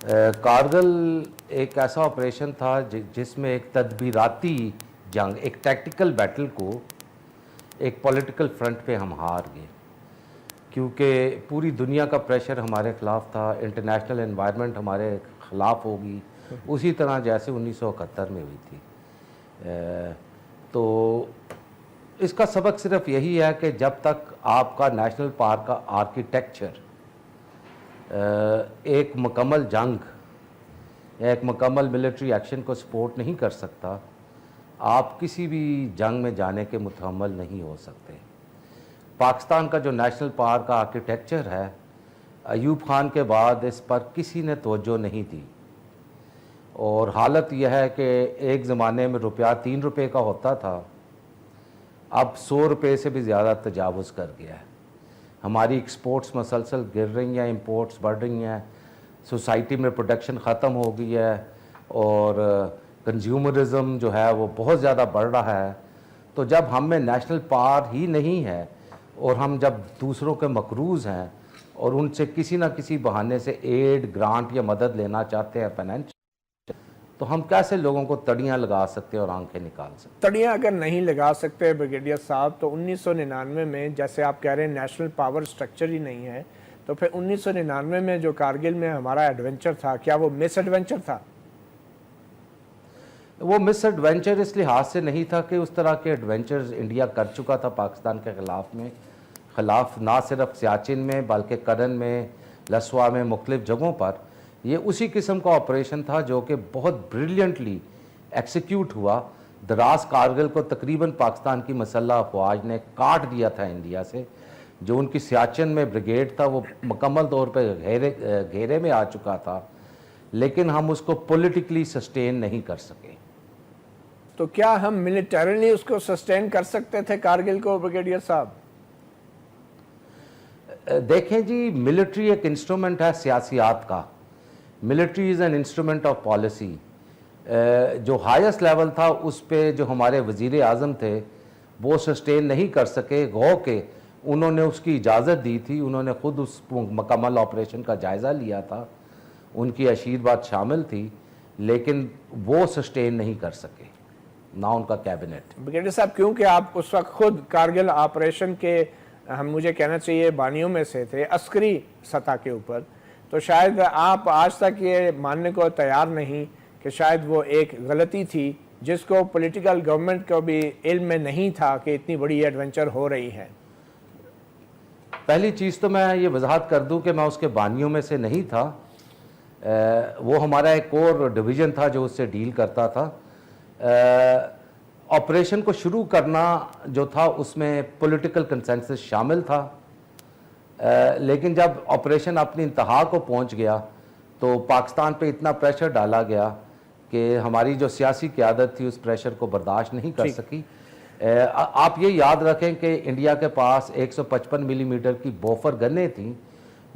کارگل ایک ایسا آپریشن تھا جس میں ایک تدبیراتی جنگ، ایک ٹیکٹیکل بیٹل کو ایک پولیٹیکل فرنٹ پہ ہم ہار گئے، کیونکہ پوری دنیا کا پریشر ہمارے خلاف تھا، انٹرنیشنل انوائرمنٹ ہمارے خلاف ہوگی، اسی طرح جیسے 1971 میں ہوئی تھی۔ تو اس کا سبق صرف یہی ہے کہ جب تک آپ کا نیشنل پارک کا آرکیٹیکچر ایک مکمل جنگ یا ایک مکمل ملٹری ایکشن کو سپورٹ نہیں کر سکتا، آپ کسی بھی جنگ میں جانے کے متحمل نہیں ہو سکتے۔ پاکستان کا جو نیشنل پارک کا آرکیٹیکچر ہے، ایوب خان کے بعد اس پر کسی نے توجہ نہیں دی، اور حالت یہ ہے کہ ایک زمانے میں روپیہ 3 روپے کا ہوتا تھا، اب 100 روپے سے بھی زیادہ تجاوز کر گیا ہے۔ ہماری ایکسپورٹس مسلسل گر رہی ہیں، امپورٹس بڑھ رہی ہیں، سوسائٹی میں پروڈکشن ختم ہو گئی ہے، اور کنزیومرزم جو ہے وہ بہت زیادہ بڑھ رہا ہے۔ تو جب ہم میں نیشنل پاور ہی نہیں ہے، اور ہم جب دوسروں کے مقروض ہیں اور ان سے کسی نہ کسی بہانے سے ایڈ، گرانٹ یا مدد لینا چاہتے ہیں فائنینشل، تو ہم کیسے لوگوں کو تڑیاں لگا سکتے ہیں اور آنکھیں نکال سکتے ہیں؟ تڑیاں اگر نہیں لگا سکتے بریگیڈیئر صاحب، تو 1999 میں جیسے آپ کہہ رہے ہیں نیشنل پاور سٹرکچر ہی نہیں ہے، تو پھر 1999 میں جو کارگل میں ہمارا ایڈونچر تھا، کیا وہ مس ایڈونچر تھا؟ وہ مس ایڈونچر اس لحاظ سے نہیں تھا کہ اس طرح کے ایڈونچرز انڈیا کر چکا تھا پاکستان کے خلاف نہ صرف سیاچن میں بلکہ کرن میں، لسوا میں، مختلف جگہوں پر۔ یہ اسی قسم کا آپریشن تھا جو کہ بہت بریلینٹلی ایکسیکیوٹ ہوا۔ دراز کارگل کو تقریباً پاکستان کی مسلح افواج نے کاٹ دیا تھا انڈیا سے۔ جو ان کی سیاچن میں بریگیڈ تھا وہ مکمل طور پہ گھیرے میں آ چکا تھا، لیکن ہم اس کو پولیٹیکلی سسٹین نہیں کر سکے۔ تو کیا ہم ملیٹریلی اس کو سسٹین کر سکتے تھے کارگل کو بریگیڈیئر صاحب؟ دیکھیں جی، ملٹری ایک انسٹرومنٹ ہے سیاسیات کا، military is an instrument of policy. جو ہائیسٹ لیول تھا اس پہ جو ہمارے وزیر اعظم تھے وہ سسٹین نہیں کر سکے، گو کہ انہوں نے اس کی اجازت دی تھی، انہوں نے خود اس مکمل آپریشن کا جائزہ لیا تھا، ان کی آشیرواد شامل تھی، لیکن وہ سسٹین نہیں کر سکے، نہ ان کا کیبنٹ۔ بریگیڈیئر صاحب، کیونکہ آپ اس وقت خود کارگل آپریشن کے مجھے کہنا چاہیے بانیوں میں سے تھے، عسکری سطح کے اوپر، تو شاید آپ آج تک یہ ماننے کو تیار نہیں کہ شاید وہ ایک غلطی تھی جس کو پولیٹیکل گورنمنٹ کو بھی علم میں نہیں تھا کہ اتنی بڑی ایڈونچر ہو رہی ہے۔ پہلی چیز تو میں یہ وضاحت کر دوں کہ میں اس کے بانیوں میں سے نہیں تھا، وہ ہمارا ایک اور ڈویژن تھا جو اس سے ڈیل کرتا تھا۔ آپریشن کو شروع کرنا جو تھا اس میں پولیٹیکل کنسنسس شامل تھا، لیکن جب آپریشن اپنی انتہا کو پہنچ گیا تو پاکستان پہ اتنا پریشر ڈالا گیا کہ ہماری جو سیاسی قیادت تھی اس پریشر کو برداشت نہیں کر سکی۔ آپ یہ یاد رکھیں کہ انڈیا کے پاس 155 ملی میٹر کی بوفر گنیں تھیں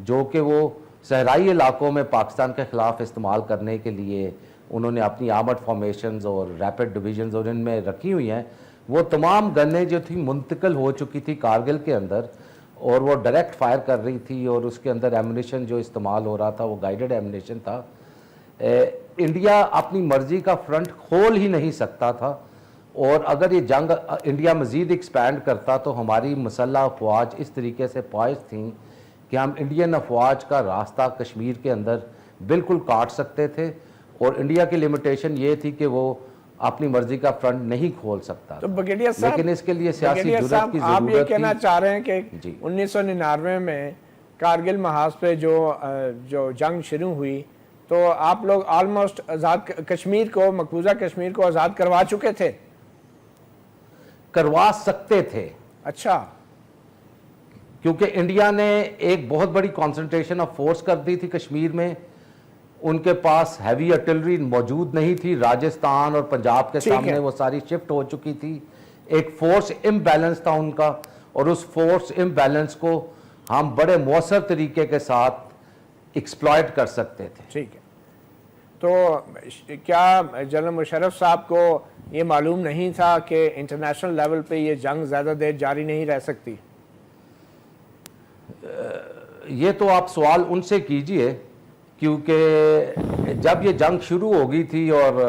جو کہ وہ صحرائی علاقوں میں پاکستان کے خلاف استعمال کرنے کے لیے انہوں نے اپنی آرمڈ فارمیشنز اور ریپڈ ڈویژنز اور ان میں رکھی ہوئی ہیں۔ وہ تمام گنیں جو تھیں منتقل ہو چکی تھی کارگل کے اندر، اور وہ ڈائریکٹ فائر کر رہی تھی، اور اس کے اندر ایمونیشن جو استعمال ہو رہا تھا وہ گائیڈڈ ایمونیشن تھا۔ انڈیا اپنی مرضی کا فرنٹ کھول ہی نہیں سکتا تھا، اور اگر یہ جنگ انڈیا مزید ایکسپینڈ کرتا تو ہماری مسلح افواج اس طریقے سے پوائز تھیں کہ ہم انڈین افواج کا راستہ کشمیر کے اندر بالکل کاٹ سکتے تھے، اور انڈیا کی لمیٹیشن یہ تھی کہ وہ اپنی مرضی کا فرنٹ نہیں کھول ستا تو بریگیڈیئر صاحب، لیکن اس کے لیے سیاسی جرأت کی ضرورت تھی۔ آپ یہ کہنا چاہ رہے ہیں کہ 1999 میں کارگل محاذ پہ جو جنگ شروع ہوئی تو آپ لوگ آلموسٹ آزاد کشمیر کو، مقبوضہ کشمیر کو آزاد کروا چکے تھے؟ کروا سکتے تھے، اچھا، کیونکہ انڈیا نے ایک بہت بڑی کانسنٹریشن آف فورس کر دی تھی کشمیر میں، ان کے پاس ہیوی آرٹلری موجود نہیں تھی، راجستھان اور پنجاب کے سامنے وہ ساری شفٹ ہو چکی تھی، ایک فورس امبیلنس تھا ان کا، اور اس فورس امبیلنس کو ہم بڑے مؤثر طریقے کے ساتھ ایکسپلائٹ کر سکتے تھے۔ ٹھیک ہے، تو کیا جنرل مشرف صاحب کو یہ معلوم نہیں تھا کہ انٹرنیشنل لیول پہ یہ جنگ زیادہ دیر جاری نہیں رہ سکتی؟ یہ تو آپ سوال ان سے کیجئے کیونکہ جب یہ جنگ شروع ہو گئی تھی اور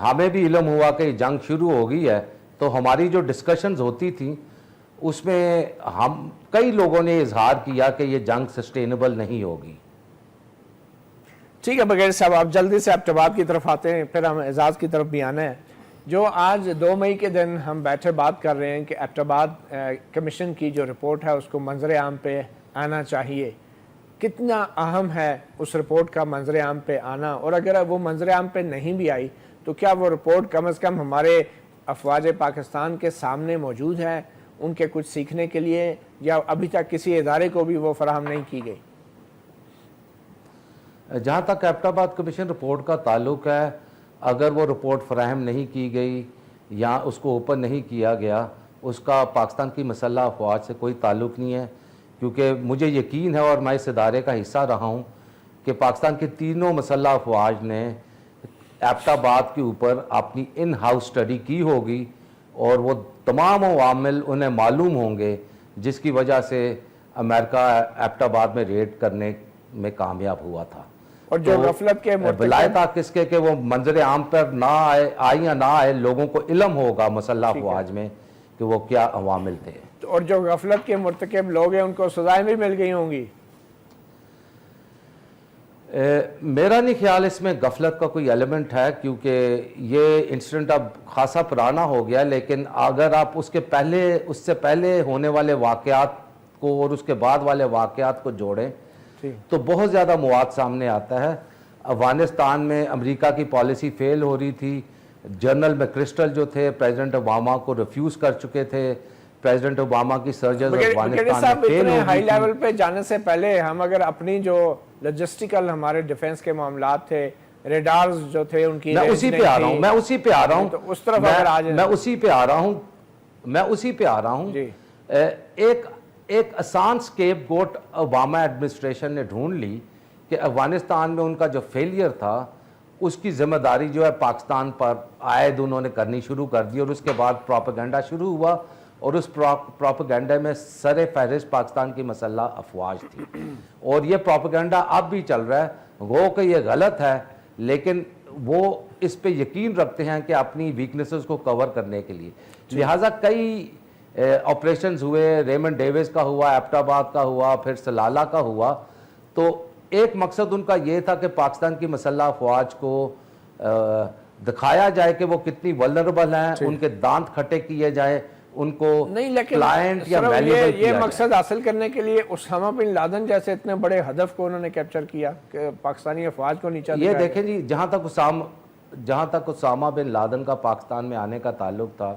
ہمیں بھی علم ہوا کہ یہ جنگ شروع ہو گئی ہے تو ہماری جو ڈسکشنز ہوتی تھیں اس میں ہم کئی لوگوں نے اظہار کیا کہ یہ جنگ سسٹینیبل نہیں ہوگی. ٹھیک ہے بغیر صاحب، آپ جلدی سے ایبٹ آباد کی طرف آتے ہیں، پھر ہم اعزاز کی طرف بھی آنا ہے. جو آج 2 مئی کے دن ہم بیٹھے بات کر رہے ہیں کہ ایبٹ آباد کمیشن کی جو رپورٹ ہے اس کو منظر عام پہ آنا چاہیے، کتنا اہم ہے اس رپورٹ کا منظر عام پہ آنا؟ اور اگر وہ منظر عام پہ نہیں بھی آئی تو کیا وہ رپورٹ کم از کم ہمارے افواج پاکستان کے سامنے موجود ہے ان کے کچھ سیکھنے کے لیے، یا ابھی تک کسی ادارے کو بھی وہ فراہم نہیں کی گئی؟ جہاں تک ایبٹ آباد کمیشن رپورٹ کا تعلق ہے، اگر وہ رپورٹ فراہم نہیں کی گئی یا اس کو اوپن نہیں کیا گیا، اس کا پاکستان کی مسلح افواج سے کوئی تعلق نہیں ہے. کیونکہ مجھے یقین ہے اور میں اس ادارے کا حصہ رہا ہوں کہ پاکستان کے تینوں مسلح افواج نے ایبٹ آباد کے اوپر اپنی ان ہاؤس اسٹڈی کی ہوگی اور وہ تمام عوامل انہیں معلوم ہوں گے جس کی وجہ سے امریکہ ایبٹ آباد میں ریڈ کرنے میں کامیاب ہوا تھا. اور جو غفلت کے بلائے تاکہ اس کے کہ وہ منظر عام پر نہ آئے یا نہ آئے، لوگوں کو علم ہوگا مسلح افواج میں کہ وہ کیا عوامل تھے. اور جو غفلت کے مرتکب لوگ ہیں ان کو سزائیں بھی مل گئی ہوں گی؟ میرا نہیں خیال اس میں غفلت کا کوئی ایلیمنٹ ہے، کیونکہ یہ انسیڈنٹ اب خاصا پرانا ہو گیا. لیکن اگر آپ اس سے پہلے ہونے والے واقعات کو اور اس کے بعد والے واقعات کو جوڑیں تو بہت زیادہ مواد سامنے آتا ہے. افغانستان میں امریکہ کی پالیسی فیل ہو رہی تھی. جنرل میکرسٹل جو تھے پریزیڈنٹ اوباما کو ریفیوز کر چکے تھے. پریزیڈنٹ اوباما کی سرجرز افغانستان میں فیل ہو ہائی لیول پہ جانے سے پہلے ہم اگر اپنی جو لوجسٹیکل ہمارے ڈیفنس کے معاملات تھے، ریڈارز جو تھے ان کی، میں اسی پہ آ رہا ہوں تو اس طرف اگر آ جائیں، میں اسی پہ آ رہا ہوں. ایک آسان سکیپ گوٹ اوباما ایڈمنسٹریشن نے ڈھونڈ لی کہ افغانستان میں ان کا جو فیلئر تھا اس کی ذمہ داری جو ہے پاکستان پر عائد انہوں نے کرنی شروع کر دی. اور اس کے بعد پروپیگنڈا شروع ہوا اور اس پروپیگنڈا میں سر فہرست پاکستان کی مسلح افواج تھی. اور یہ پروپیگنڈا اب بھی چل رہا ہے. گو کہ یہ غلط ہے لیکن وہ اس پہ یقین رکھتے ہیں کہ اپنی ویکنیسز کو کور کرنے کے لیے. لہٰذا کئی آپریشنز ہوئے، ریمنڈ ڈیوس کا ہوا، ایبٹ آباد کا ہوا، پھر سلالہ کا ہوا. تو ایک مقصد ان کا یہ تھا کہ پاکستان کی مسلح افواج کو دکھایا جائے کہ وہ کتنی ولنریبل ہیں، ان کے دانت کھٹے کیے جائیں، ان کو کلائنٹ یا ویلیبل کیا یہ مقصد حاصل کرنے کے لیے اسامہ بن لادن جیسے اتنے بڑے ہدف کو انہوں نے کیپچر کیا کہ پاکستانی افواج کو نیچا دکھایا. یہ دیکھیں جی، جہاں تک اسامہ بن لادن کا پاکستان میں آنے کا تعلق تھا،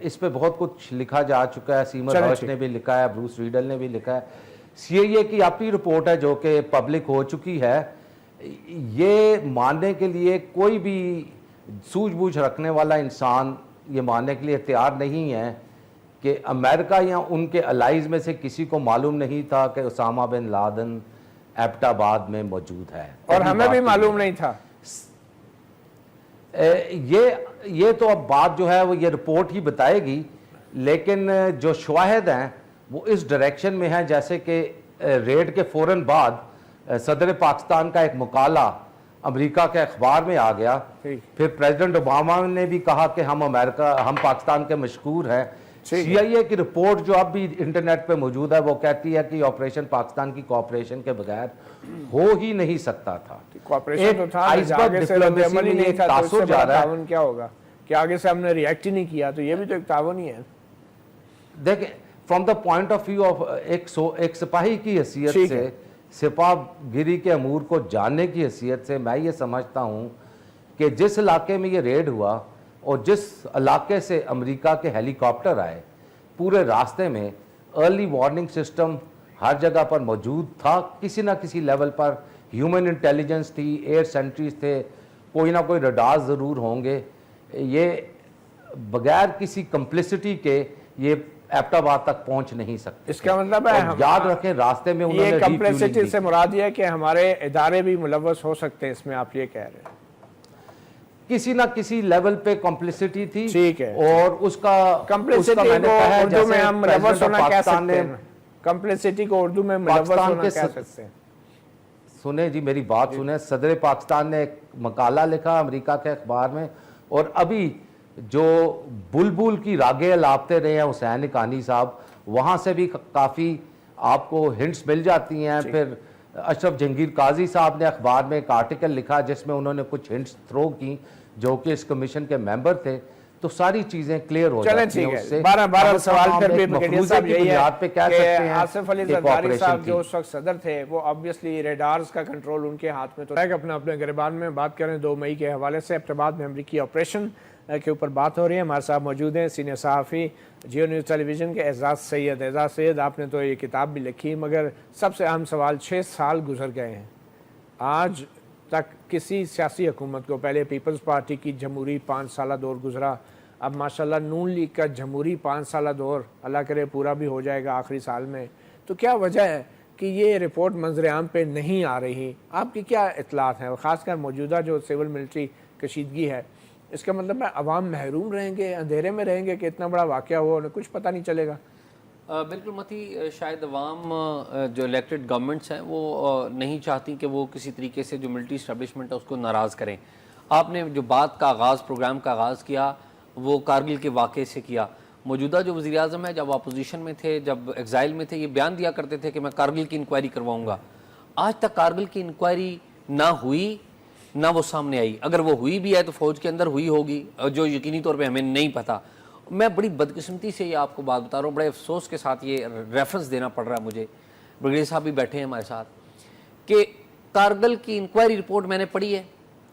اس پہ بہت کچھ لکھا جا چکا ہے. سیمر ہرش نے بھی لکھا ہے، بروس ریڈل نے بھی لکھا ہے. CIA کی اپنی رپورٹ ہے جو کہ پبلک ہو چکی ہے. یہ ماننے کے لیے کوئی بھی سوجھ بوجھ رکھنے والا انسان یہ ماننے کے لیے تیار نہیں ہے کہ امریکہ یا ان کے الائز میں سے کسی کو معلوم نہیں تھا کہ اسامہ بن لادن ایبٹ آباد میں موجود ہے. اور ہمیں بھی معلوم نہیں تھا. یہ تو اب بات جو ہے وہ یہ رپورٹ ہی بتائے گی. لیکن جو شواہد ہیں وہ اس ڈائریکشن میں ہیں، جیسے کہ ریڈ کے فوراً بعد صدر پاکستان کا ایک مقالہ امریکہ کے اخبار میں آ گیا. پھر پریزیڈنٹ اوباما نے بھی کہا کہ ہم پاکستان کے مشکور ہیں. CIA کی رپورٹ جو اب بھی انٹرنیٹ پہ موجود ہے وہ کہتی ہے کہ آپریشن پاکستان کی کوآپریشن کے بغیر ہو ہی نہیں سکتا تھا. تاثر جا رہا ہے کیا ہوگا کہ آگے سے ہم نے ریئیکٹ ہی نہیں کیا، تو یہ بھی تو ایک تعاون ہی ہے. دیکھیں from the point of view of ایک سپاہی کی حیثیت سے، سپاہ گیری کے امور کو جاننے کی حیثیت سے میں یہ سمجھتا ہوں کہ جس علاقے میں یہ ریڈ ہوا اور جس علاقے سے امریکہ کے ہیلی کاپٹر آئے، پورے راستے میں ارلی وارننگ سسٹم ہر جگہ پر موجود تھا. کسی نہ کسی لیول پر ہیومن انٹیلیجنس تھی، ایئر سینٹریز تھے، کوئی نہ کوئی ریڈارز ضرور ہوں گے. یہ بغیر کسی کمپلسٹی کے یہ ایبٹ آباد تک پہنچ نہیں سکتے. اس کا مطلب ہے یاد رکھیں راستے میں انہوں نے یہ کمپلیسٹی سے مراد یہ ہے کہ ہمارے ادارے بھی ملوث ہو سکتے ہیں اس میں، آپ یہ کہہ رہے ہیں. کسی نہ کسی لیول پہ کمپلیسٹی تھی. ٹھیک ہے. اور اس کا کمپلیسٹی کو اردو میں ہم ملوث ہونا کہہ سکتے ہیں. کمپلیسٹی کو اردو میں ملوث ہونا کہہ سکتے ہیں. سنیں جی میری بات سنیں. صدر پاکستان نے ایک مقالہ لکھا امریکہ کے اخبار میں, اور ابھی جو بلبل کی راگیں لاپتے رہے ہیں حسین حقانی صاحب, وہاں سے بھی کافی آپ کو ہنٹس مل جاتی ہیں. پھر اشرف جہانگیر قاضی صاحب نے اخبار میں ایک آرٹیکل لکھا جس میں انہوں نے کچھ ہنٹس تھرو کی, جو کہ اس کمیشن کے ممبر تھے. تو ساری چیزیں کلیئر ہو جاتی ہیں اس سے. 12 سوال پھر بھی مفروضے صاحب کی یہی ہے بنیاد پہ کہہ کہ سکتے ہیں آصف علی کہ زرداری کوآپریشن صاحب تھی. جو اس وقت صدر تھے وہ obviously ریڈارز کا کنٹرول ان کے ہاتھ میں تو ہے. اپنے گریبان میں بات کریں 2 مئی کے حوالے سے ابتداد میں امریکی آپریشن کے اوپر بات ہو رہی ہے. ہمارے ساتھ موجود ہیں سینئر صحافی جیو نیوز ٹیلی ویژن کے اعزاز سید. اعزاز سید, آپ نے تو یہ کتاب بھی لکھی, مگر سب سے اہم سوال 6 سال گزر گئے ہیں, آج تک کسی سیاسی حکومت کو, پہلے پیپلز پارٹی کی جمہوری 5 سالہ دور گزرا, اب ماشاءاللہ نون لیگ کا جمہوری 5 سالہ دور اللہ کرے پورا بھی ہو جائے گا آخری سال میں. تو کیا وجہ ہے کہ یہ رپورٹ منظر عام پہ نہیں آ رہی؟ آپ کی کیا اطلاعات ہیں؟ خاص کر موجودہ جو سول ملٹری کشیدگی ہے, اس کا مطلب ہے عوام محروم رہیں گے, اندھیرے میں رہیں گے کہ اتنا بڑا واقعہ ہو انہیں کچھ پتہ نہیں چلے گا؟ بالکل متی, شاید عوام جو الیکٹڈ گورنمنٹس ہیں وہ نہیں چاہتی کہ وہ کسی طریقے سے جو ملٹری اسٹیبلشمنٹ ہے اس کو ناراض کریں. آپ نے جو بات کا آغاز, پروگرام کا آغاز کیا وہ کارگل کے واقعے سے کیا. موجودہ جو وزیر اعظم ہے جب اپوزیشن میں تھے, جب ایگزائل میں تھے, یہ بیان دیا کرتے تھے کہ میں کارگل کی انکوائری کرواؤں گا. آج تک کارگل کی انکوائری نہ ہوئی نہ وہ سامنے آئی. اگر وہ ہوئی بھی ہے تو فوج کے اندر ہوئی ہوگی, جو یقینی طور پہ ہمیں نہیں پتہ. میں بڑی بدقسمتی سے یہ آپ کو بات بتا رہا ہوں, بڑے افسوس کے ساتھ یہ ریفرنس دینا پڑ رہا ہے مجھے, بریگیڈیئر صاحب بھی بیٹھے ہیں ہمارے ساتھ, کہ کارگل کی انکوائری رپورٹ میں نے پڑھی ہے.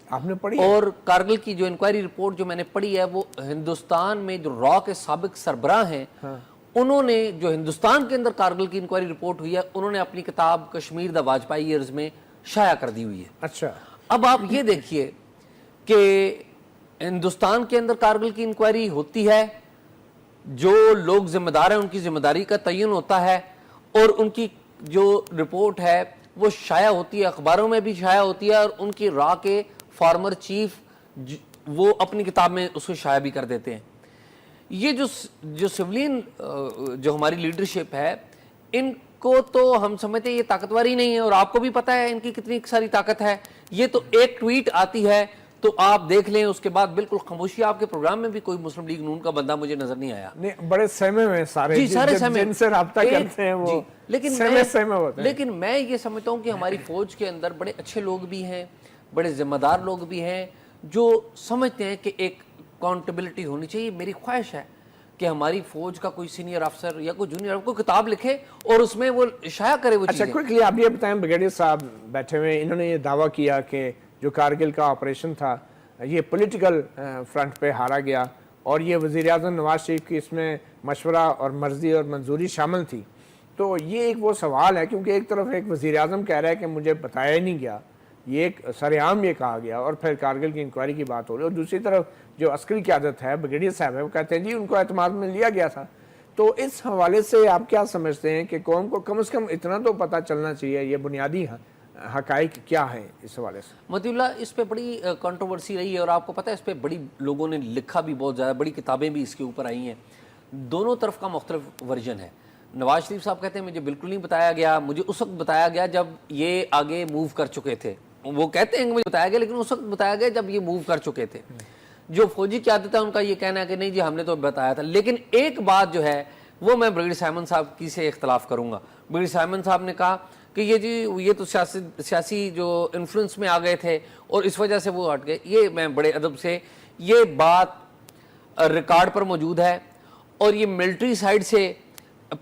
آپ نے پڑھی؟ اور کارگل کی جو انکوائری رپورٹ جو میں نے پڑھی ہے وہ ہندوستان میں جو را کے سابق سربراہ ہیں انہوں نے, جو ہندوستان کے اندر کارگل کی انکوائری رپورٹ ہوئی ہے, انہوں نے اپنی کتاب کشمیر دا واجپائی ایئرز میں شائع کر دی ہوئی ہے. اچھا, اب آپ یہ دیکھیے کہ ہندوستان کے اندر کارگل کی انکوائری ہوتی ہے, جو لوگ ذمہ دار ہیں ان کی ذمہ داری کا تعین ہوتا ہے, اور ان کی جو رپورٹ ہے وہ شائع ہوتی ہے, اخباروں میں بھی شائع ہوتی ہے, اور ان کی را کے فارمر چیف وہ اپنی کتاب میں اس کو شائع بھی کر دیتے ہیں. یہ جو سولین جو ہماری لیڈرشپ ہے, ان کو تو ہم سمجھتے ہیں یہ طاقتور ہی نہیں ہے, اور آپ کو بھی پتہ ہے ان کی کتنی ساری طاقت ہے. یہ تو ایک ٹویٹ آتی ہے تو آپ دیکھ لیں, اس کے بعد بالکل خاموشی. آپ کے پروگرام میں بھی کوئی مسلم لیگ نون کا بندہ مجھے نظر نہیں آیا. بڑے سہمے میں سارے, جی سارے سہمے, جن سے رابطہ کرتے ہیں وہ سہمے ہوتے ہیں. لیکن میں یہ سمجھتا ہوں کہ ہماری فوج کے اندر بڑے اچھے لوگ بھی ہیں, بڑے ذمہ دار لوگ بھی ہیں, جو سمجھتے ہیں کہ ایک اکاؤنٹیبلٹی ہونی چاہیے. میری خواہش ہے کہ ہماری فوج کا کوئی سینئر افسر یا کوئی جونیئر کوئی کتاب لکھے اور اس میں وہ شائع کرے وہ چیزیں. اچھا, کوئکلی آپ یہ بتائیں, بریگیڈیئر صاحب بیٹھے ہوئے, انہوں نے یہ دعویٰ کیا کہ جو کارگل کا آپریشن تھا یہ پولیٹیکل فرنٹ پہ ہارا گیا, اور یہ وزیر اعظم نواز شریف کی اس میں مشورہ اور مرضی اور منظوری شامل تھی. تو یہ ایک وہ سوال ہے, کیونکہ ایک طرف ایک وزیر اعظم کہہ رہا ہے کہ مجھے بتایا ہی نہیں گیا, یہ ایک سرعام یہ کہا گیا, اور پھر کارگل کی انکوائری کی بات ہو رہی ہے, اور دوسری طرف جو عسکری قیادت ہے, بریگیڈیئر صاحب ہے, وہ کہتے ہیں جی ان کو اعتماد میں لیا گیا تھا. تو اس حوالے سے آپ کیا سمجھتے ہیں کہ قوم کو کم از کم اتنا تو پتہ چلنا چاہیے یہ بنیادی حقائق کیا ہیں اس حوالے سے؟ متی اللہ, اس پہ بڑی کنٹروورسی رہی ہے, اور آپ کو پتہ ہے اس پہ بڑی لوگوں نے لکھا بھی بہت زیادہ, بڑی کتابیں بھی اس کے اوپر آئی ہیں. دونوں طرف کا مختلف ورژن ہے. نواز شریف صاحب کہتے ہیں مجھے بالکل نہیں بتایا گیا, مجھے اس وقت بتایا گیا جب یہ آگے موو کر چکے تھے. وہ کہتے ہیں کہ مجھے بتایا گیا, لیکن اس وقت بتایا گیا جب یہ موو کر چکے تھے. جو فوجی قیادت ہے ان کا یہ کہنا ہے کہ نہیں جی ہم نے تو بتایا تھا. لیکن ایک بات جو ہے وہ میں بریگیڈیئر سائمن صاحب کی سے اختلاف کروں گا. بریگیڈیئر سائمن صاحب نے کہا کہ یہ تو سیاسی جو انفلوئنس میں آ گئے تھے اور اس وجہ سے وہ ہٹ گئے. یہ میں بڑے ادب سے, یہ بات ریکارڈ پر موجود ہے, اور یہ ملٹری سائیڈ سے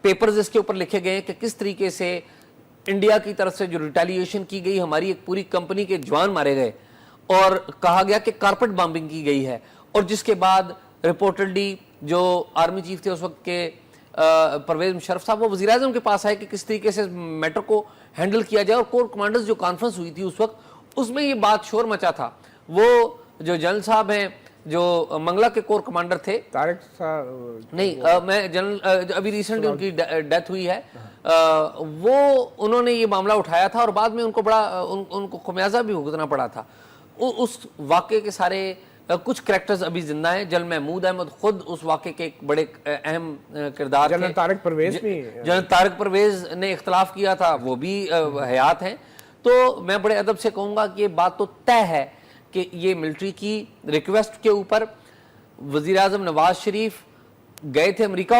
پیپرز اس کے اوپر لکھے گئے کہ کس طریقے سے انڈیا کی طرف سے جو ریٹیلیشن کی گئی, ہماری ایک پوری کمپنی کے جوان مارے گئے, اور کہا گیا کہ کارپٹ بامبنگ کی گئی ہے. اور جس کے بعد رپورٹڈلی جو آرمی چیف تھے اس وقت کے پرویز مشرف صاحب, وہ وزیر اعظم کے پاس آئے کہ کس طریقے سے میٹر کو ہینڈل کیا جائے. اور کور کمانڈرز جو کانفرنس ہوئی تھی اس وقت, اس میں یہ بات شور مچا تھا. وہ جو جنرل صاحب ہیں جو منگلہ کے کور کمانڈر تھے, طارق صاحب نہیں میں جنرل ابھی ریسنٹلی ان کی ڈیتھ ہوئی ہے, وہ انہوں نے یہ معاملہ اٹھایا تھا, اور بعد میں ان کو بڑا ان کو خمیازہ بھی بھگتنا پڑا تھا. اس واقعے کے سارے کچھ کریکٹرز ابھی زندہ ہیں. جنرل محمود احمد خود اس واقعے کے ایک بڑے اہم کردار جنرل طارق پرویز بھی, جنرل طارق پرویز نے اختلاف کیا تھا, وہ بھی حیات ہیں. تو میں بڑے ادب سے کہوں گا کہ یہ بات تو طے ہے کہ یہ ملٹری کی ریکویسٹ کے اوپر وزیر اعظم نواز شریف گئے تھے امریکہ،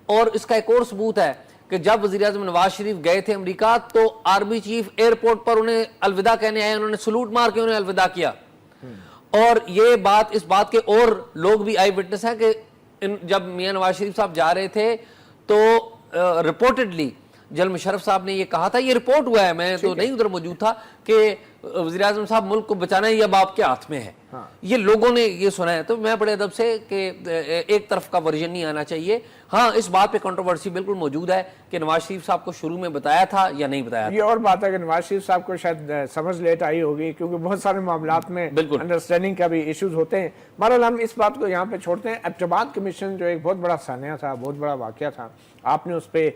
اور اس کا ایک اور ثبوت ہے کہ جب وزیر اعظم نواز شریف گئے تھے امریکہ تو آرمی چیف ایئرپورٹ پر انہیں الوداع کہنے آئے، انہوں نے سلوٹ مار کے انہیں الوداع کیا. اور یہ بات، اس بات کے اور لوگ بھی آئی وٹنس ہیں کہ جب میاں نواز شریف صاحب جا رہے تھے تو رپورٹڈلی جنرل مشرف صاحب نے یہ کہا تھا، یہ رپورٹ ہوا ہے، میں تو نہیں ادھر موجود تھا، کہ وزیر اعظم صاحب ملک کو بچانا ہے یہ اب آپ کے ہاتھ میں ہے. یہ لوگوں نے یہ سنا ہے. تو میں بڑے ادب سے کہ ایک طرف کا ورژن نہیں آنا چاہیے. ہاں اس بات پہ کنٹروورسی بالکل موجود ہے کہ نواز شریف صاحب کو شروع میں بتایا تھا یا نہیں بتایا تھا. یہ اور بات ہے کہ نواز شریف صاحب کو شاید سمجھ لیٹ آئی ہوگی، کیونکہ بہت سارے معاملات میں انڈرسٹینڈنگ کا بھی ایشوز ہوتے ہیں. بہرحال ہم اس بات کو یہاں پہ چھوڑتے ہیں. ایبٹباد کمیشن جو ایک بہت بڑا سانحہ تھا، بہت بڑا واقعہ تھا، آپ نے اس پہ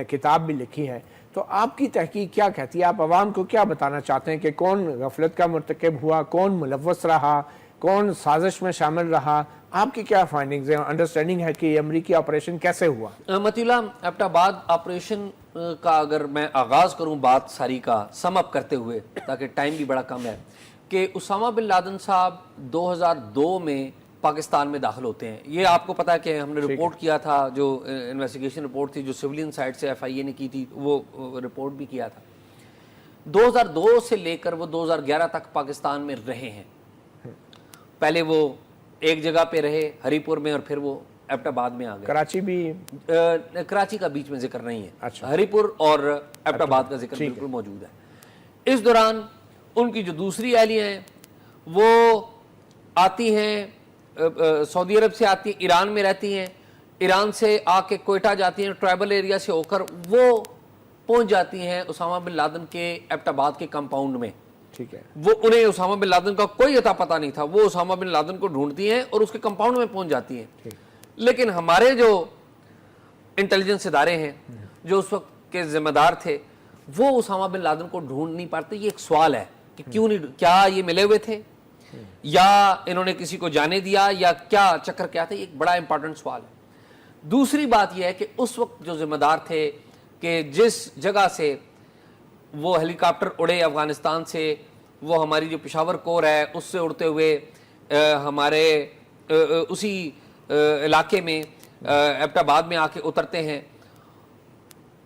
کتاب بھی لکھی ہے، تو آپ کی تحقیق کیا کہتی ہے؟ آپ عوام کو کیا بتانا چاہتے ہیں کہ کون غفلت کا مرتکب ہوا، کون ملوث رہا، کون سازش میں شامل رہا؟ آپ کی کیا فائنڈنگز ہیں، انڈرسٹینڈنگ ہے کہ یہ امریکی آپریشن کیسے ہوا؟ متی اللہ، ایبٹباد آپریشن کا اگر میں آغاز کروں بات ساری کا سم اپ کرتے ہوئے، تاکہ ٹائم بھی بڑا کم ہے، کہ اسامہ بن لادن صاحب 2002 میں پاکستان میں داخل ہوتے ہیں. یہ آپ کو پتا ہے کہ ہم نے رپورٹ کیا تھا، جو انویسٹیگیشن رپورٹ تھی جو سیولین سائٹ سے ایف آئی اے نے کی تھی، وہ رپورٹ بھی کیا تھا. 2002 سے لے کر وہ 2011 تک پاکستان میں رہے ہیں. پہلے وہ ایک جگہ پہ رہے ہری پور میں، اور پھر وہ ایبٹباد میں آ گئے. کراچی بھی؟ کراچی کا بیچ میں ذکر نہیں ہے. اچھا. ہری پور اور ایبٹباد کا ذکر بالکل موجود ہے. اس دوران ان کی جو دوسری اہلیہ ہیں وہ آتی ہیں سعودی عرب سے، آتی ہیں ایران میں رہتی ہیں، ایران سے آ کے کوئٹہ جاتی ہیں، ٹرائبل ایریا سے ہو کر وہ پہنچ جاتی ہیں اسامہ بن لادن کے ایبٹباد کے کمپاؤنڈ میں. ٹھیک ہے. وہ انہیں اسامہ بن لادن کا کوئی اتا پتہ نہیں تھا، وہ اسامہ بن لادن کو ڈھونڈتی ہیں اور اس کے کمپاؤنڈ میں پہنچ جاتی ہیں. لیکن ہمارے جو انٹیلیجنس ادارے ہیں جو اس وقت کے ذمہ دار تھے، وہ اسامہ بن لادن کو ڈھونڈ نہیں پاتے. یہ ایک سوال ہے کہ کیوں نہیں، کیا یہ ملے ہوئے تھے یا انہوں نے کسی کو جانے دیا یا کیا چکر کیا تھا؟ یہ ایک بڑا امپورٹنٹ سوال ہے. دوسری بات یہ ہے کہ اس وقت جو ذمہ دار تھے کہ جس جگہ سے وہ ہیلی کاپٹر اڑے افغانستان سے، وہ ہماری جو پشاور کور ہے اس سے اڑتے ہوئے ہمارے اسی علاقے میں ایبٹباد میں آ کے اترتے ہیں،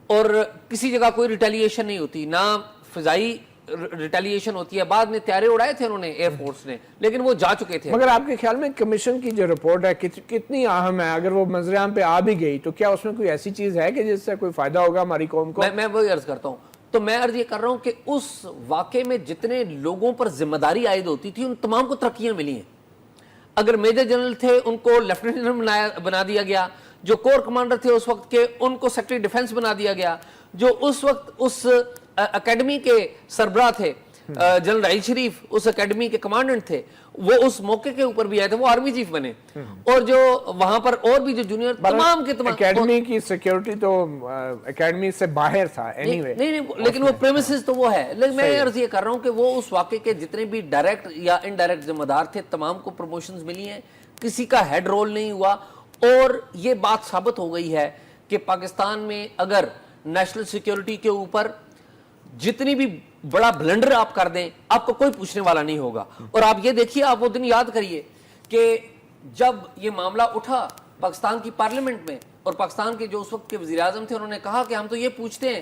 اور کسی جگہ کوئی ریٹیلیشن نہیں ہوتی، نہ فضائی ریٹیلیشن ہوتی ہے. بعد میں طیارے اڑائے تھے انہوں نے، ایئر فورس نے، لیکن وہ جا چکے تھے. مگر آپ کے خیال میں کمیشن کی جو رپورٹ ہے کتنی اہم ہے؟ اگر وہ منظر عام پہ آ بھی گئی تو کیا اس میں کوئی ایسی چیز ہے کہ جس سے کوئی فائدہ ہوگا ہماری قوم کو؟ میں وہی عرض کرتا ہوں. تو میں عرض یہ کر رہا ہوں کہ اس واقعے میں جتنے لوگوں پر ذمہ داری عائد ہوتی تھی ان تمام کو ترقیاں ملی ہیں. اگر میجر جنرل تھے ان کو لیفٹیننٹ جنرل بنا دیا گیا، جو کور کمانڈر تھے اس وقت کے ان کو سیکٹری ڈیفنس بنا دیا گیا، جو اس وقت اس اکیڈمی کے سربراہ تھے جنرل راحیل شریف، اس اکیڈمی کے کمانڈنٹ تھے، وہ اس موقع کے اوپر بھی آئے تھے، وہ آرمی چیف بنے. اور جو وہاں پر اور بھی جو جونیئر تمام کے تمام، اکیڈمی کی سیکیورٹی تو اکیڈمی سے باہر تھا نہیں، لیکن وہ پریمیسز تو وہ ہے. لیکن میں عرض یہ کر رہا ہوں کہ وہ اس واقعے کے جتنے بھی ڈائریکٹ یا انڈائریکٹ ذمہ دار تھے تمام کو پروموشنز ملی ہیں، کسی کا ہیڈ رول نہیں ہوا. اور یہ بات ثابت ہو گئی ہے کہ پاکستان میں اگر نیشنل سیکیورٹی کے اوپر جتنی بھی بڑا بلنڈر آپ کر دیں آپ کو کوئی پوچھنے والا نہیں ہوگا. اور آپ یہ دیکھیے، آپ وہ دن یاد کریے کہ جب یہ معاملہ اٹھا پاکستان کی پارلیمنٹ میں، اور پاکستان کے جو اس وقت کے وزیر اعظم تھے انہوں نے کہا کہ ہم تو یہ پوچھتے ہیں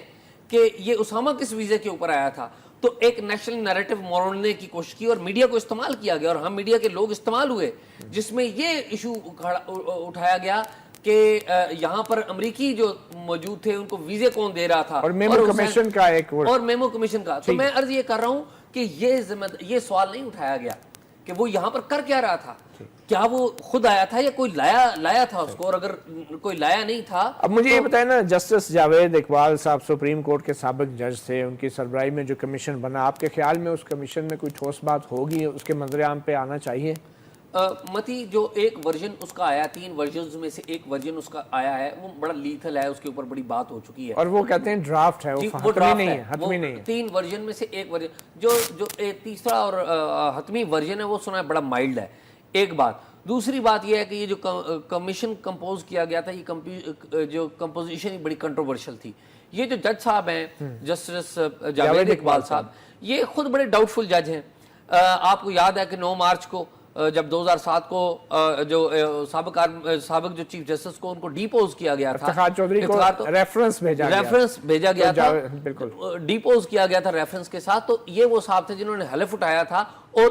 کہ یہ اسامہ کس ویزے کے اوپر آیا تھا، تو ایک نیشنل نیریٹو موڑنے کی کوشش کی اور میڈیا کو استعمال کیا گیا، اور ہم میڈیا کے لوگ استعمال ہوئے، جس میں یہ ایشو اٹھایا گیا کہ یہاں پر امریکی جو موجود تھے ان کو ویزے کون دے رہا تھا، اور میمو کمیشن کا ایک اور میمو کمیشن کا. تو میں عرض یہ کر رہا ہوں کہ یہ سوال نہیں اٹھایا گیا کہ وہ یہاں پر کر کیا رہا تھا، کیا وہ خود آیا تھا یا کوئی لایا تھا اس کو، اور اگر کوئی لایا نہیں تھا. اب مجھے یہ بتائیں نا، جسٹس جاوید اقبال صاحب سپریم کورٹ کے سابق جج تھے، ان کی سربراہی میں جو کمیشن بنا، آپ کے خیال میں اس کمیشن میں کوئی ٹھوس بات ہوگی، اس کے منظر عام پہ آنا چاہیے؟ متی، جو ایک ورژن اس کا آیا، 3 ورژنز میں سے ایک ورژن اس کا آیا ہے، وہ بڑا لیتھل ہے، اس کے اوپر بڑی بات ہو چکی ہے، اور وہ کہتے ہیں ڈرافٹ ہے، وہ حتمی نہیں ہے. 3 ورژن میں سے ایک ورژن جو تیسرا اور حتمی ورژن ہے وہ سنا ہے بڑا مائلڈ ہے. ایک بات. دوسری بات یہ ہے کہ یہ جو کمیشن کمپوز کیا گیا تھا، یہ جو کمپوزیشن بڑی کنٹروورشل تھی. یہ جو جج صاحب ہیں جسٹس جاوید اقبال صاحب، یہ خود بڑے ڈاؤٹ فل جج ہیں. آپ کو یاد ہے کہ 9 مارچ کو جب 2007 کو جو سابق جو چیف جسٹس کو ان کو ڈیپوز کیا گیا تھا، افتخار چودھری کو ریفرنس بھیجا گیا تھا، ڈیپوز کیا گیا تھا ریفرنس کے ساتھ. تو یہ وہ صاحب تھے جنہوں نے حلف اٹھایا تھا، اور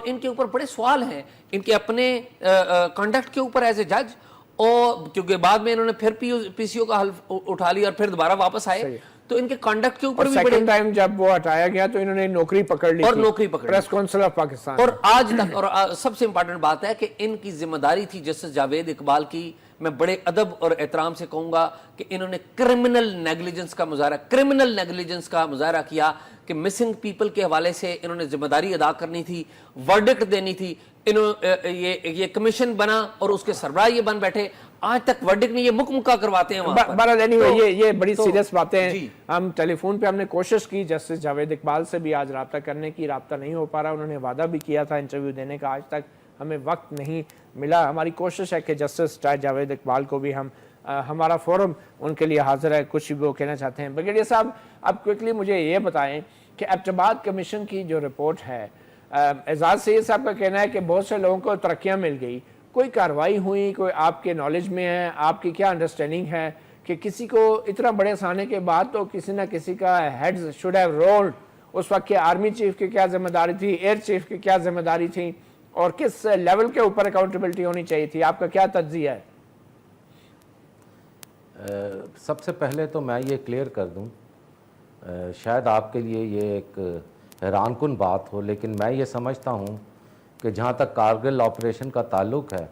ان کے اوپر بڑے سوال ہیں ان کے اپنے کنڈکٹ کے اوپر ایز اے جج، اور کیونکہ بعد میں انہوں نے پھر پی سی او کا حلف اٹھا لیا اور پھر دوبارہ واپس آئے، تو ان کے کنڈکٹ کے اوپر بھی بڑے. سیکنڈ ٹائم جب وہ ہٹایا گیا تو انہوں نے نوکری پکڑ لی اور نوکری پکڑ لی پریس کونسل آف پاکستان. اور آج تک، اور سب سے امپورٹنٹ بات ہے کہ ان کی ذمہ داری تھی جسٹس جاوید اقبال کی، میں بڑے ادب اور احترام سے کہوں گا کہ انہوں نے کرمنل نیگلیجنس کا مظاہرہ کیا کہ مسنگ پیپل کے حوالے سے انہوں نے ذمہ داری ادا کرنی تھی، ورڈکٹ دینی تھی. یہ کمیشن بنا اور اس کے سربراہ یہ بن بیٹھے، آج تک ورڈکٹ نہیں، یہ مکمکہ کرواتے ہیں وہاں پر. بہرحال یہ بڑی سیریس باتیں ہیں. ہم ٹیلی فون پہ ہم نے کوشش کی جسٹس جاوید اقبال سے بھی آج رابطہ کرنے کی، رابطہ نہیں ہو پا رہا. انہوں نے وعدہ بھی کیا تھا انٹرویو دینے کا، آج تک ہمیں وقت نہیں ملا. ہماری کوشش ہے کہ جسٹس جاوید اقبال کو بھی ہمارا فورم ان کے لیے حاضر ہے، کچھ بھی وہ کہنا چاہتے ہیں. بریگیڈیئر صاحب، اب کوئکلی مجھے یہ بتائیں کہ ایبٹ آباد کمیشن کی جو رپورٹ ہے، اعزاز سید صاحب کا کہنا ہے کہ بہت سے لوگوں کو ترقیاں مل گئی، کوئی کارروائی ہوئی، کوئی آپ کے نالج میں ہے، آپ کی کیا انڈرسٹینڈنگ ہے کہ کسی کو اتنا بڑے سانے کے بعد تو کسی نہ کسی کا ہیڈز شوڈ ہیو رولڈ؟ اس وقت کے آرمی چیف کی کیا ذمہ داری تھی، ایئر چیف کی کیا ذمہ داری تھی، اور کس لیول کے اوپر اکاؤنٹیبلٹی ہونی چاہیے تھی؟ آپ کا کیا تجزیہ ہے؟ سب سے پہلے تو میں یہ کلیئر کر دوں، شاید آپ کے لیے یہ ایک حیران کن بات ہو، لیکن میں یہ سمجھتا ہوں کہ جہاں تک کارگل آپریشن کا تعلق ہے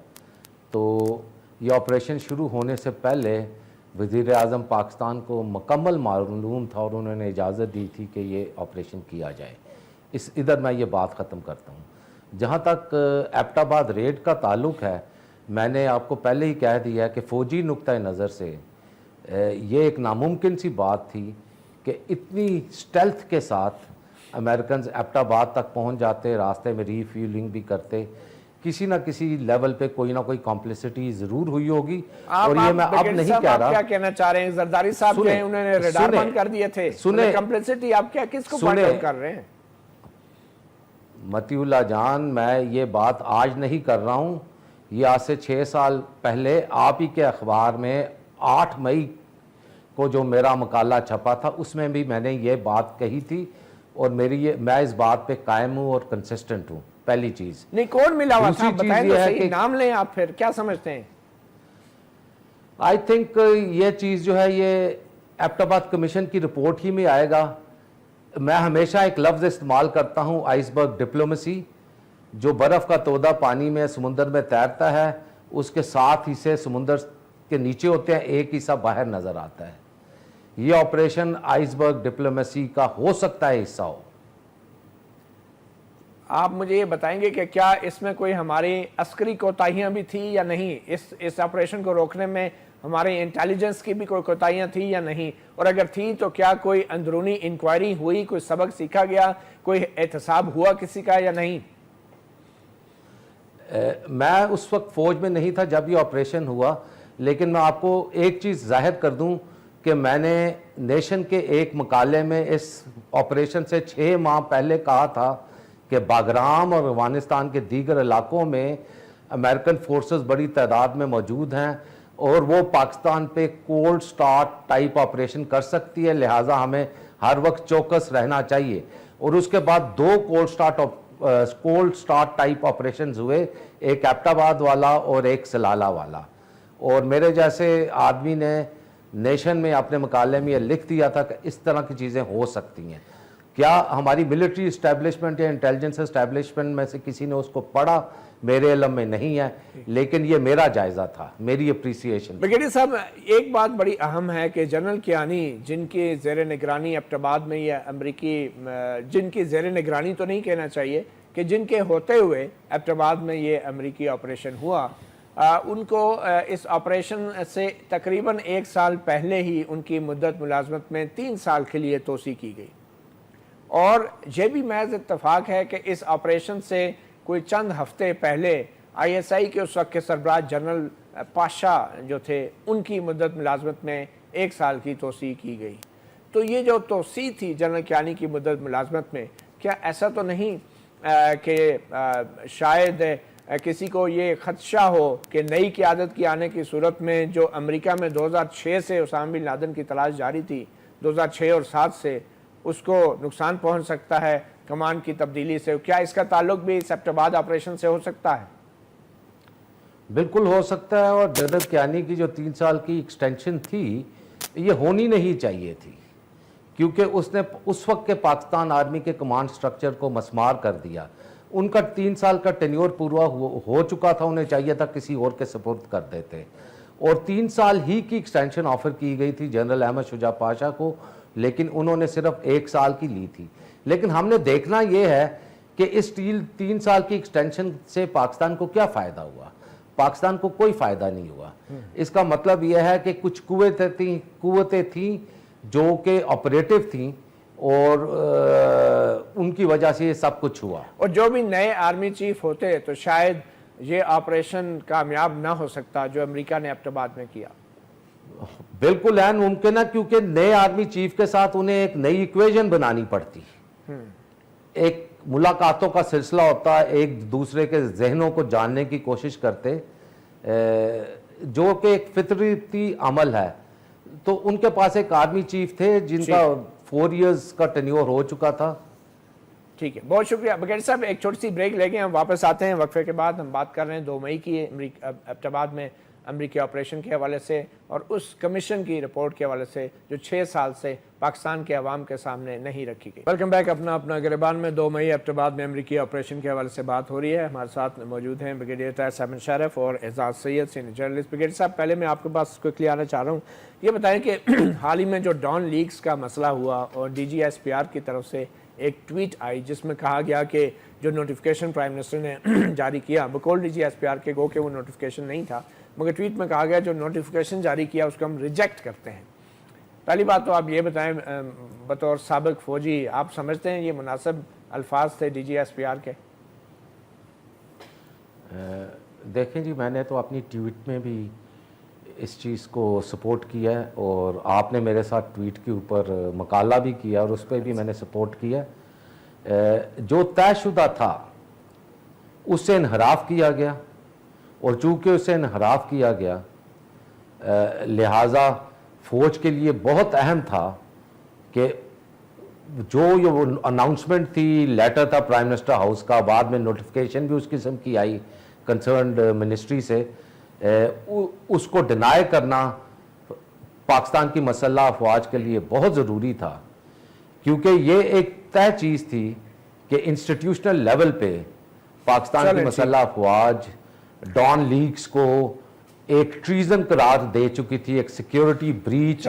تو یہ آپریشن شروع ہونے سے پہلے وزیر اعظم پاکستان کو مکمل معلوم تھا اور انہوں نے اجازت دی تھی کہ یہ آپریشن کیا جائے. ادھر میں یہ بات ختم کرتا ہوں. جہاں تک ایبٹ آباد ریڈ کا تعلق ہے، میں نے آپ کو پہلے ہی کہہ دیا کہ فوجی نقطہ نظر سے یہ ایک ناممکن سی بات تھی کہ اتنی اسٹیلتھ کے ساتھ امریکنز ایبٹ آباد تک پہنچ جاتے، راستے میں ری فیولنگ بھی کرتے. کسی نہ کسی لیول پہ کوئی نہ کوئی کمپلیسٹی ضرور ہوئی ہوگی. اور یہ میں اب نہیں کہہ رہا. آپ کیا کہنا چاہ رہے ہیں؟ زرداری صاحب کہیں انہوں نے ریڈار بند کر دیے تھے، کمپلیسٹی آپ کیا کس کو پوائنٹ آؤٹ کر رہے ہیں؟ متی اللہ جان، میں یہ بات آج نہیں کر رہا ہوں، یہ آج سے 6 سال پہلے آپ ہی کے اخبار میں 8 مئی کو جو میرا مقالہ چھپا تھا اس میں بھی میں نے یہ بات کہی تھی، اور میں اس بات پہ قائم ہوں اور کنسسٹنٹ ہوں. پہلی چیز نہیں، کون ملا ہوا تھا؟ بتائیں تو صحیح، نام لیں آپ. پھر کیا سمجھتے ہیں؟ آئی تھنک یہ چیز جو ہے یہ ایبٹ آباد کمیشن کی رپورٹ ہی میں آئے گا. میں ہمیشہ ایک لفظ استعمال کرتا ہوں، آئس برگ ڈپلومیسی. جو برف کا تودہ پانی میں سمندر میں تیرتا ہے، اس کے 7 حصے سمندر کے نیچے ہوتے ہیں، ایک حصہ باہر نظر آتا ہے. یہ آپریشن آئس برگ ڈپلومیسی کا ہو سکتا ہے حصہ ہو. آپ مجھے یہ بتائیں گے کہ کیا اس میں کوئی ہماری عسکری کوتاہیاں بھی تھی یا نہیں؟ اس آپریشن کو روکنے میں ہماری انٹیلیجنس کی بھی کوئی کوتاہیاں تھی یا نہیں؟ اور اگر تھی تو کیا کوئی اندرونی انکوائری ہوئی، کوئی سبق سیکھا گیا، کوئی احتساب ہوا کسی کا یا نہیں؟ میں اس وقت فوج میں نہیں تھا جب یہ آپریشن ہوا، لیکن میں آپ کو ایک چیز ظاہر کر دوں کہ میں نے نیشن کے ایک مقالے میں اس آپریشن سے 6 ماہ پہلے کہا تھا کہ باگرام اور افغانستان کے دیگر علاقوں میں امریکن فورسز بڑی تعداد میں موجود ہیں اور وہ پاکستان پہ کولڈ سٹارٹ ٹائپ آپریشن کر سکتی ہے، لہٰذا ہمیں ہر وقت چوکس رہنا چاہیے. اور اس کے بعد 2 کولڈ سٹارٹ ٹائپ آپریشنز ہوئے، ایک ایبٹ آباد والا اور ایک سلالہ والا. اور میرے جیسے آدمی نے نیشن میں اپنے مقالے میں یہ لکھ دیا تھا کہ اس طرح کی چیزیں ہو سکتی ہیں. کیا ہماری ملٹری اسٹیبلشمنٹ یا انٹیلیجنس اسٹیبلشمنٹ میں سے کسی نے اس کو پڑھا؟ میرے علم میں نہیں ہے، لیکن یہ میرا جائزہ تھا، میری اپریسیشن. بریگیڈیئر صاحب، ایک بات بڑی اہم ہے کہ جنرل کیانی جن کی زیر نگرانی ایبٹ آباد میں یہ امریکی، جن کی زیر نگرانی تو نہیں کہنا چاہیے کہ جن کے ہوتے ہوئے ایبٹ آباد میں یہ امریکی آپریشن ہوا، ان کو اس آپریشن سے تقریباً 1 سال پہلے ہی ان کی مدت ملازمت میں 3 سال کے لیے توسیع کی گئی. اور یہ بھی محض اتفاق ہے کہ اس آپریشن سے کوئی چند ہفتے پہلے ISI کے اس وقت کے سربراہ جنرل پاشا جو تھے، ان کی مدت ملازمت میں 1 سال کی توسیع کی گئی. تو یہ جو توسیع تھی جنرل کیانی کی مدت ملازمت میں، کیا ایسا تو نہیں کہ شاید کسی کو یہ خدشہ ہو کہ نئی قیادت کی آنے کی صورت میں جو امریکہ میں 2006 سے اسامہ بن لادن کی تلاش جاری تھی، 2006 اور 2007 سے، اس کو نقصان پہنچ سکتا ہے کمان کی تبدیلی سے؟ کیا اس کا تعلق بھی ایبٹ آباد آپریشن سے ہو سکتا ہے؟ بالکل ہو سکتا ہے، اور جنرل کیانی کی جو 3 سال کی ایکسٹینشن تھی یہ ہونی نہیں چاہیے تھی، کیونکہ اس نے اس وقت کے پاکستان آرمی کے کمانڈ سٹرکچر کو مسمار کر دیا. ان کا 3 سال کا ٹینیور پورا ہو چکا تھا، انہیں چاہیے تھا کسی اور کے سپرد کر دیتے، اور 3 سال ہی کی ایکسٹینشن آفر کی گئی تھی جنرل احمد شجاع پاشا کو، لیکن انہوں نے صرف 1 سال کی لی تھی. لیکن ہم نے دیکھنا یہ ہے کہ اس 3 سال کی ایکسٹینشن سے پاکستان کو کیا فائدہ ہوا. پاکستان کو کوئی فائدہ نہیں ہوا. اس کا مطلب یہ ہے کہ کچھ قوتیں تھیں جو کہ آپریٹو تھیں، اور ان کی وجہ سے یہ سب کچھ ہوا. اور جو بھی نئے آرمی چیف ہوتے تو شاید یہ آپریشن کامیاب نہ ہو سکتا جو امریکہ نے ایبٹ آباد میں کیا. بالکل عین ممکن ہے، کیونکہ نئے آرمی چیف کے ساتھ انہیں ایک نئی ایکویژن بنانی پڑتی. ایک ملاقاتوں کا سلسلہ ہوتا ہے، ایک دوسرے کے ذہنوں کو جاننے کی کوشش کرتے، جو کہ ایک فطرتی عمل ہے. تو ان کے پاس ایک آرمی چیف تھے جن کا 4 ایئرز کا ٹینیور ہو چکا تھا. ٹھیک ہے، بہت شکریہ بغیر صاحب. ایک چھوٹی سی بریک لے کے ہم واپس آتے ہیں. وقفے کے بعد ہم بات کر رہے ہیں 2 مئی کی ایبٹ آباد میں امریکی آپریشن کے حوالے سے، اور اس کمیشن کی رپورٹ کے حوالے سے جو 6 سال سے پاکستان کے عوام کے سامنے نہیں رکھی گئی. Welcome back. اپنا گریبان میں 2 مئی ایبٹ آباد میں امریکی آپریشن کے حوالے سے بات ہو رہی ہے. ہمارے ساتھ موجود ہیں بریگیڈیئر طاہر صاحب شرف اور اعزاز سید سینئر جرنلسٹ. بریگیڈیئر صاحب، پہلے میں آپ کے پاس کوئکلی آنا چاہ رہا ہوں، یہ بتائیں کہ حال ہی میں جو ڈان لیکس کا مسئلہ ہوا اور D G S P R کی طرف سے ایک ٹویٹ آئی جس میں کہا گیا کہ جو نوٹیفیکیشن پرائم منسٹر نے جاری کیا، بقول D G S P R کے گو کہ وہ نوٹیفیکیشن نہیں تھا، مگر ٹویٹ میں کہا گیا جو نوٹیفیکیشن جاری کیا اس کو ہم ریجیکٹ کرتے ہیں. پہلی بات تو آپ یہ بتائیں بطور سابق فوجی، آپ سمجھتے ہیں یہ مناسب الفاظ تھے D G S P R کے؟ دیکھیں جی، میں نے تو اپنی ٹویٹ میں بھی اس چیز کو سپورٹ کیا ہے، اور آپ نے میرے ساتھ ٹویٹ کے اوپر مقالہ بھی کیا اور اس پہ بھی میں نے سپورٹ کیا. جو طے شدہ تھا اس سے انحراف کیا گیا، اور چونکہ اس سے انحراف کیا گیا لہٰذا فوج کے لیے بہت اہم تھا کہ جو یہ اناؤنسمنٹ تھی، لیٹر تھا پرائم منسٹر ہاؤس کا، بعد میں نوٹیفیکیشن بھی اس قسم کی آئی کنسرنڈ منسٹری سے، اس کو ڈینائی کرنا پاکستان کی مسلح افواج کے لیے بہت ضروری تھا، کیونکہ یہ ایک طے چیز تھی کہ انسٹیٹیوشنل لیول پہ پاکستان کی مسلح افواج ڈان لیکس کو ایک ٹریزن قرار دے چکی تھی، ایک سیکیورٹی بریچ،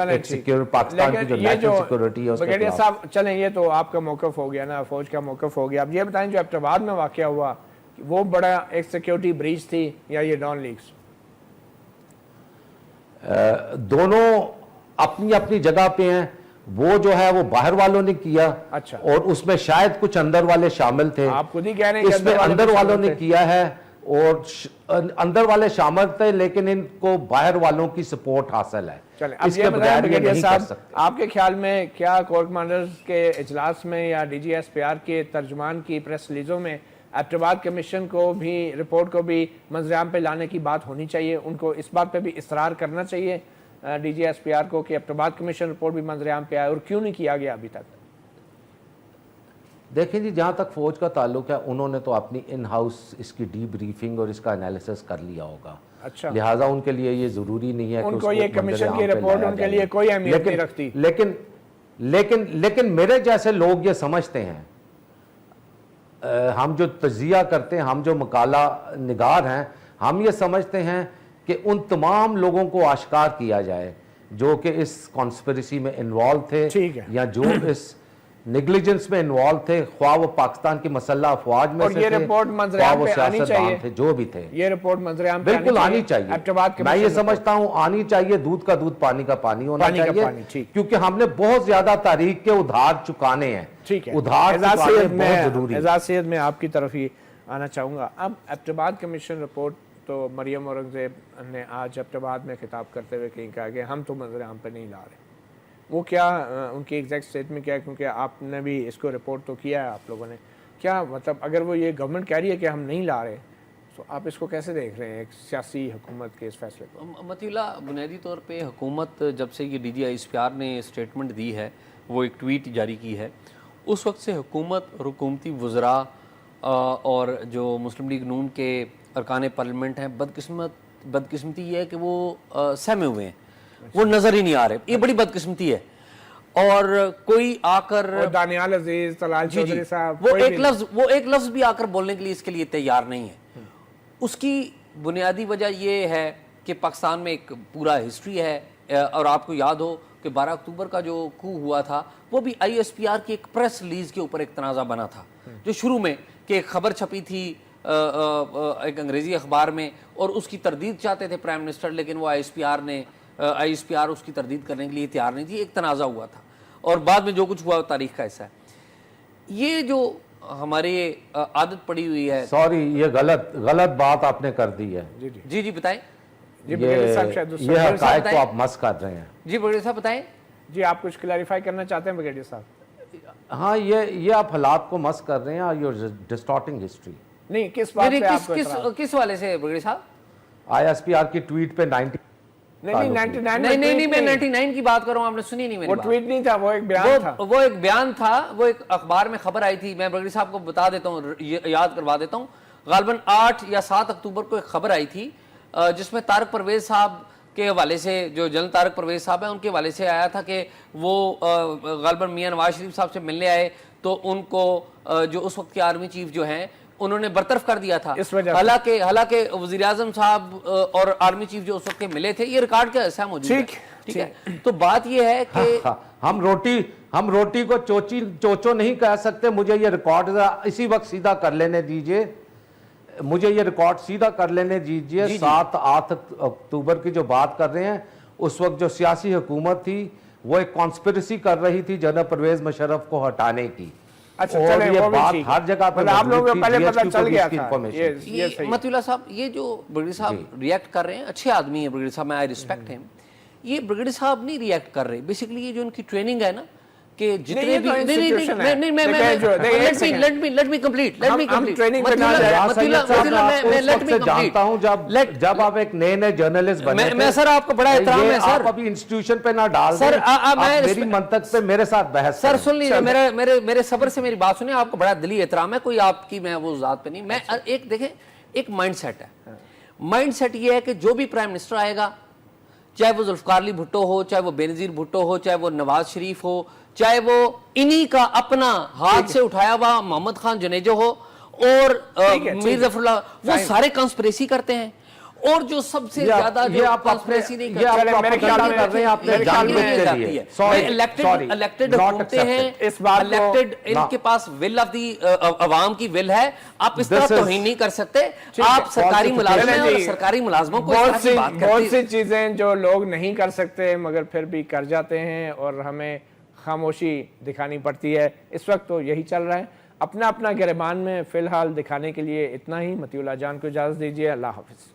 پاکستان کی جو نیشنل سیکیورٹی ہے اس کے خلاف. صاحب چلیں، یہ تو آپ کا موقف ہو گیا نا، فوج کا موقف ہو گیا. اب یہ بتائیں جو ایبٹ آباد میں واقعہ ہوا وہ بڑا ایک سیکیورٹی بریچ تھی یا یہ ڈان لیکس؟ دونوں اپنی اپنی جگہ پہ ہیں. وہ جو ہے وہ باہر والوں نے کیا، اور اس میں شاید کچھ اندر والے شامل تھے. آپ خود ہی کہہ رہے ہیں اس میں اندر والوں نے کیا ہے، اور اندر والے شامل تھے، لیکن ان کو باہر والوں کی سپورٹ حاصل ہے. اس کے بغیر بریگیڈیئر صاحب، آپ کے خیال میں کیا کور کمانڈرز کے اجلاس میں یا D G S P R کے ترجمان کی پریس ریلیزوں میں ایبٹ آباد کمیشن کو بھی رپورٹ کو بھی منظر عام پہ لانے کی بات ہونی چاہیے؟ ان کو اس بات پہ بھی اصرار کرنا چاہیے D G S P R کو کہ ایبٹ آباد کمیشن رپورٹ بھی منظر عام پہ آئے، اور کیوں نہیں کیا گیا ابھی تک؟ دیکھیں جی، جہاں تک فوج کا تعلق ہے انہوں نے تو اپنی ان ہاؤس اس کی ڈی بریفنگ اور اس کا انالیسس کر لیا ہوگا. اچھا، لہٰذا ان کے لیے یہ ضروری نہیں ہے کہ ان کو یہ کمیشن کی رپورٹ ان کے لیے کوئی اہمیت نہیں رکھتی. لیکن میرے جیسے لوگ یہ سمجھتے ہیں، ہم جو تجزیہ کرتے ہیں، ہم جو مقالہ نگار ہیں، ہم یہ سمجھتے ہیں کہ ان تمام لوگوں کو آشکار کیا جائے جو کہ اس کانسپریسی میں انوالو تھے یا جو اس نیگلیجنس میں انوالو تھے، خواہ وہ پاکستان کی مسلح افواج میں سے تھے، خواہ وہ سیاستدان تھے، جو بھی تھے. یہ رپورٹ منظر عام پہ بالکل آنی چاہیے. میں یہ سمجھتا ہوں آنی چاہیے، دودھ کا دودھ پانی کا پانی ہونا چاہیے، کیونکہ ہم نے بہت زیادہ تاریخ کے ادھار چکانے ہیں. ادھار چکانے بہت ضروری ہے. اعزاز سید، میں آپ کی طرف ہی آنا چاہوں گا. اب ایبٹ آباد کمیشن رپورٹ تو مریم اورنگزیب نے آج ابتباد میں خطاب کرتے ہوئے کہیں کہا کہ ہم تو منظر عام پہ نہیں لا رہے. وہ کیا ان کی ایگزیکٹ اسٹیٹمنٹ کیا ہے؟ کیونکہ آپ نے بھی اس کو رپورٹ تو کیا ہے آپ لوگوں نے. کیا مطلب اگر وہ یہ گورنمنٹ کہہ رہی ہے کہ ہم نہیں لا رہے تو آپ اس کو کیسے دیکھ رہے ہیں ایک سیاسی حکومت کے اس فیصلے کو؟ متی اللہ، بنیادی طور پہ حکومت جب سے یہ DGISPR نے اسٹیٹمنٹ دی ہے، وہ ایک ٹویٹ جاری کی ہے، اس وقت سے حکومت اور حکومتی وزراء اور جو مسلم لیگ نون کے ارکان پارلیمنٹ ہیں، بدقسمتی یہ ہے کہ وہ سہمے ہوئے ہیں، وہ نظر ہی نہیں آ رہے. یہ بڑی بدقسمتی ہے. اور کوئی آ کر دانیال عزیز، طلال چودھری صاحب، وہ ایک لفظ بھی آ کر بولنے کے لیے اس کے لیے تیار نہیں ہے. اس کی بنیادی وجہ یہ ہے کہ پاکستان میں ایک پورا ہسٹری ہے، اور آپ کو یاد ہو کہ 12 اکتوبر کا جو کو ہوا تھا وہ بھی ISPR کی ایک پریس ریلیز کے اوپر ایک تنازع بنا تھا، جو شروع میں کہ ایک خبر چھپی تھی ایک انگریزی اخبار میں، اور اس کی تردید چاہتے تھے پرائم منسٹر، لیکن وہ ISPR اس کی تردید کرنے کے لیے تیار نہیں تھی. ایک تنازع ہوا تھا، اور بعد میں جو کچھ ہوا تاریخ کا حصہ ہے. یہ جو ہماری عادت پڑی ہوئی ہے. سوری، یہ غلط بات آپ نے کر دی ہے. جی بتائیں. یہ حقائق کو آپ مس کر رہے ہیں. جی بریلوی صاحب بتائیں. جی آپ کچھ کلیریفائی کرنا چاہتے ہیں بریگیڈیئر صاحب؟ ہاں، یہ آپ حالات کو مس کر رہے ہیں. You ڈسٹارٹنگ history. نہیں، کس بات پہ آپ کو کس والے سے بریلوی صاحب؟ ISPR کی ٹویٹ پہ 90 نہیں، میں 99 کی بات کر رہا ہوں، آپ نے سنی نہیں میری وہ بات. ٹویٹ نہیں تھا، وہ ایک بیان تھا. وہ ایک بیان تھا، وہ ایک اخبار میں خبر آئی تھی. میں بریلوی صاحب کو بتا دیتا ہوں، یاد کروا دیتا ہوں. غالباً 8 یا 7 اکتوبر کو ایک خبر آئی تھی جس میں طارق پرویز صاحب کے حوالے سے، جو جنرل طارق پرویز صاحب ہیں، ان کے حوالے سے آیا تھا کہ وہ غالباً میاں نواز شریف صاحب سے ملنے آئے تو ان کو جو اس وقت کے آرمی چیف جو ہیں انہوں نے برطرف کر دیا تھا. حالانکہ وزیر اعظم صاحب اور آرمی چیف جو اس وقت کے ملے تھے، یہ ریکارڈ کا حصہ موجود ہے. ٹھیک ہے. تو بات یہ ہے کہ ہم روٹی کو چوچو نہیں کہہ سکتے. مجھے یہ ریکارڈ اسی وقت سیدھا کر لینے دیجئے. 7-8 اکتوبر کی جو بات کر رہے ہیں، اس وقت جو سیاسی حکومت تھی وہ ایک کانسپریسی کر رہی تھی جنرل پرویز مشرف کو ہٹانے کی. اور یہ بات ہر جگہ پر آپ لوگوں کو پہلے پتہ چل گیا تھا. متی اللہ صاحب، یہ جو بریگیڈیئر صاحب ریئیکٹ کر رہے ہیں، اچھے آدمی ہیں بریگیڈیئر صاحب، میں آئی ریسپیکٹ ہیم. یہ بریگیڈیئر صاحب نہیں ریئیکٹ کر رہے. بیسیکلی یہ جو ان کی ٹریننگ ہے نا، کہ جتنے بھی جب آپ ایک نئے جرنلسٹ بنے میں سر آپ کو بڑا احترام ہے سر، آپ ابھی انسٹیٹیوشن پہ نہ ڈال دیں. میری منطق پہ میرے ساتھ بحث سر سن لیجیے، میرے صبر سے میری بات سنیں. آپ کو بڑا دلی احترام ہے، کوئی آپ کی میں وہ ذات پہ نہیں. میں ایک دیکھیں، ایک مائنڈ سیٹ ہے. مائنڈ سیٹ یہ ہے کہ جو بھی پرائم منسٹر آئے گا، چاہے وہ ذوالفقار علی بھٹو ہو، چاہے وہ بینظیر بھٹو ہو، چاہے وہ نواز شریف ہو، چاہے وہ انہی کا اپنا ہاتھ سے اٹھایا ہوا محمد خان جنیجو ہو اور میر ظفر اللہ، وہ سارے کانسپریسی کرتے ہیں. اور جو سب سے زیادہ جو کانسپریسی نہیں کرتے الیکٹڈ حکومتیں ہیں، الیکٹڈ، ان کے پاس ول آف دی عوام کی ول ہے. آپ اس طرح توہین نہیں کر سکتے. آپ سرکاری ملازم ہیں اور سرکاری ملازموں کو بہت سی چیزیں جو لوگ نہیں کر سکتے مگر پھر بھی کر جاتے ہیں اور ہمیں خاموشی دکھانی پڑتی ہے. اس وقت تو یہی چل رہا ہے. اپنا گریبان میں فی الحال دکھانے کے لیے اتنا ہی. متی اللہ جان کو اجازت دیجیے. اللہ حافظ.